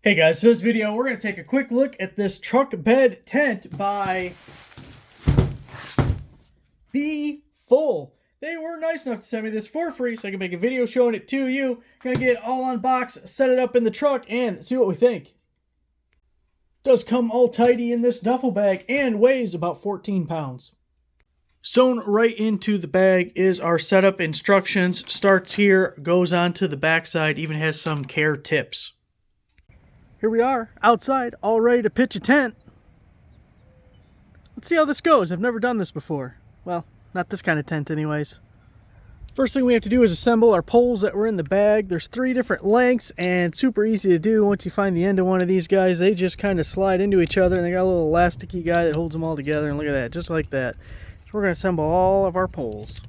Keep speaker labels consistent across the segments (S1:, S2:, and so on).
S1: Hey guys, so this video we're going to take a quick look at this truck bed tent by BEEFULL. They were nice enough to send me this for free so I can make a video showing it to you. Gonna get it all unboxed, set it up in the truck, and see what we think. It does come all tidy in this duffel bag and weighs about 14 pounds. Sewn right into the bag is our setup instructions. Starts here, goes on to the backside, even has some care tips. Here we are, outside, all ready to pitch a tent. Let's see how this goes. I've never done this before. Well, not this kind of tent anyways. First thing we have to do is assemble our poles that were in the bag. There's 3 different lengths and super easy to do. Once you find the end of one of these guys, they just kind of slide into each other, and they got a little elasticy guy that holds them all together, and look at that, just like that. So we're going to assemble all of our poles.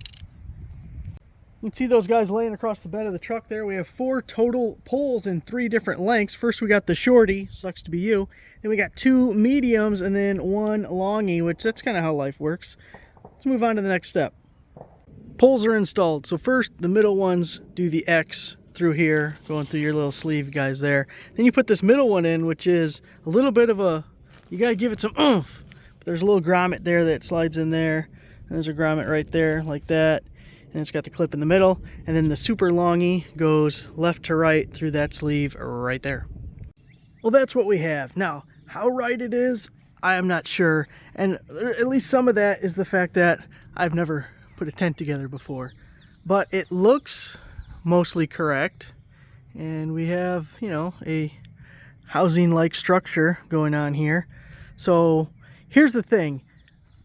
S1: You can see those guys laying across the bed of the truck there. We have 4 total poles in 3 different lengths. First we got the shorty, sucks to be you. Then we got 2 mediums and then 1 longy, which that's kind of how life works. Let's move on to the next step. Poles are installed. So first the middle ones do the X through here, going through your little sleeve guys there. Then you put this middle one in, which is a little bit of a, you got to give it some oomph. But there's a little grommet there that slides in there. And there's a grommet right there like that. And it's got the clip in the middle, and then the super longy goes left to right through that sleeve right there. Well, that's what we have. Now, how right it is, I am not sure, and at least some of that is the fact that I've never put a tent together before. But it looks mostly correct, and we have, you know, a housing-like structure going on here. So here's the thing.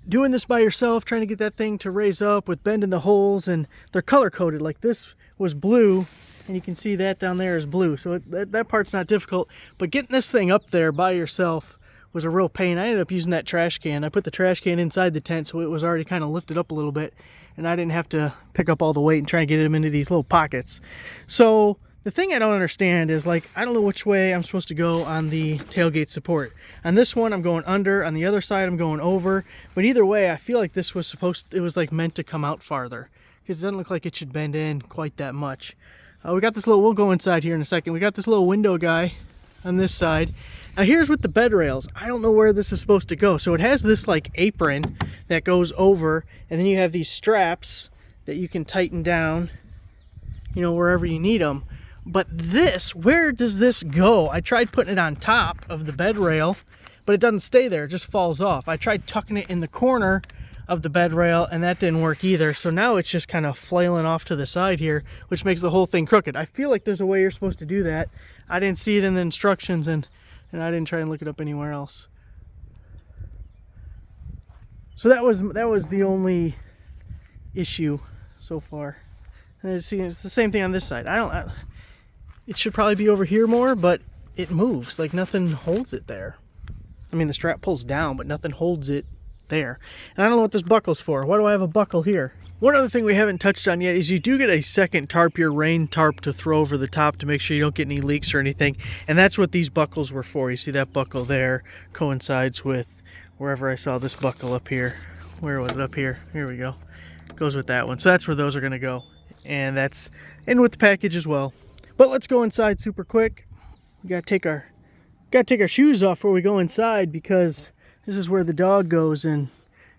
S1: Doing this by yourself, trying to get that thing to raise up with bending the holes, and they're color coded. Like this was blue, and you can see that down there is blue. So that part's not difficult, but getting this thing up there by yourself was a real pain. I ended up using that trash can. I put the trash can inside the tent, so it was already kind of lifted up a little bit, and I didn't have to pick up all the weight and try to get them into these little pockets. So the thing I don't understand is, like, I don't know which way I'm supposed to go on the tailgate support. On this one, I'm going under. On the other side, I'm going over. But either way, I feel like this was it was like meant to come out farther, because it doesn't look like it should bend in quite that much. We got this little, we'll go inside here in a second. We got this little window guy on this side. Now here's with the bed rails. I don't know where this is supposed to go. So it has this like apron that goes over, and then you have these straps that you can tighten down, you know, wherever you need them. But this, where does this go? I tried putting it on top of the bed rail, but it doesn't stay there, it just falls off. I tried tucking it in the corner of the bed rail, and that didn't work either. So now it's just kind of flailing off to the side here, which makes the whole thing crooked. I feel like there's a way you're supposed to do that. I didn't see it in the instructions, and I didn't try and look it up anywhere else. So that was the only issue so far. And see, it's the same thing on this side. It should probably be over here more, but it moves. Like nothing holds it there. I mean, the strap pulls down, but nothing holds it there. And I don't know what this buckle's for. Why do I have a buckle here? One other thing we haven't touched on yet is you do get a second tarp, your rain tarp, to throw over the top to make sure you don't get any leaks or anything. And that's what these buckles were for. You see that buckle there coincides with wherever I saw this buckle up here. Where was it? Up here. Here we go. Goes with that one. So that's where those are going to go. And that's in with the package as well. But let's go inside super quick. We gotta take our shoes off before we go inside, because this is where the dog goes, and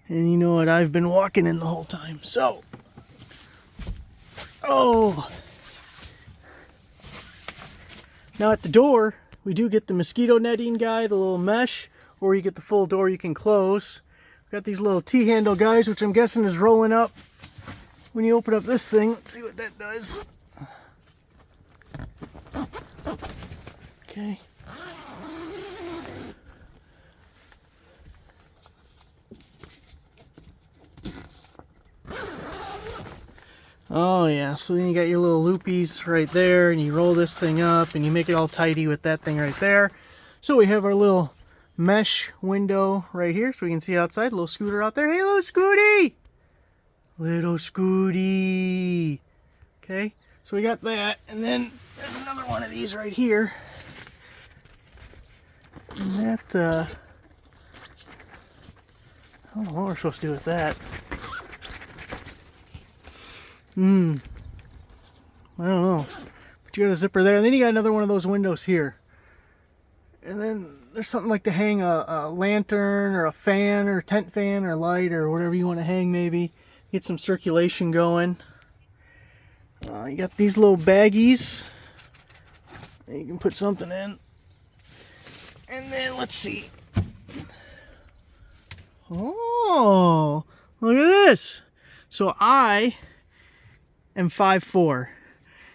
S1: you know what, I've been walking in the whole time. So, oh, now at the door we do get the mosquito netting guy, the little mesh, or you get the full door you can close. Got these little T-handle guys, which I'm guessing is rolling up when you open up this thing. Let's see what that does. Okay. Oh yeah, so then you got your little loopies right there, and you roll this thing up and you make it all tidy with that thing right there. So we have our little mesh window right here so we can see outside. Little scooter out there. Hey, little Scooty! Little Scooty! Okay. So we got that, and then there's another one of these right here. And that, I don't know what we're supposed to do with that. I don't know. But you got a zipper there, and then you got another one of those windows here. And then there's something like to hang a lantern or a fan or tent fan or light or whatever you want to hang maybe. Get some circulation going. You got these little baggies that you can put something in. And then let's see. Oh, look at this. So I am 5'4",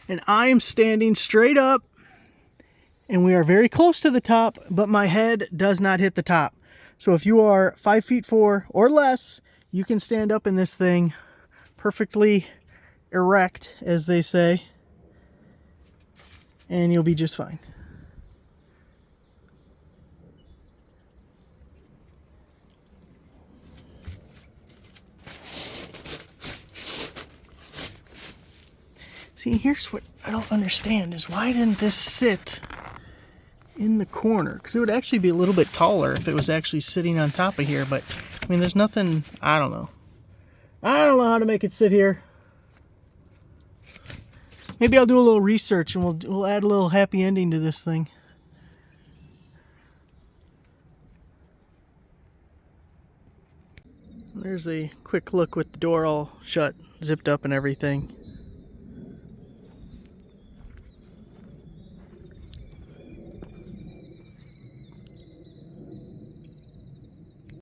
S1: and I am standing straight up, and we are very close to the top, but my head does not hit the top. So if you are 5'4" or less, you can stand up in this thing perfectly erect, as they say, and you'll be just fine. See, here's what I don't understand is why didn't this sit in the corner? Because it would actually be a little bit taller if it was actually sitting on top of here, but I mean, there's nothing, I don't know. I don't know how to make it sit here. Maybe I'll do a little research and we'll add a little happy ending to this thing. There's a quick look with the door all shut, zipped up and everything.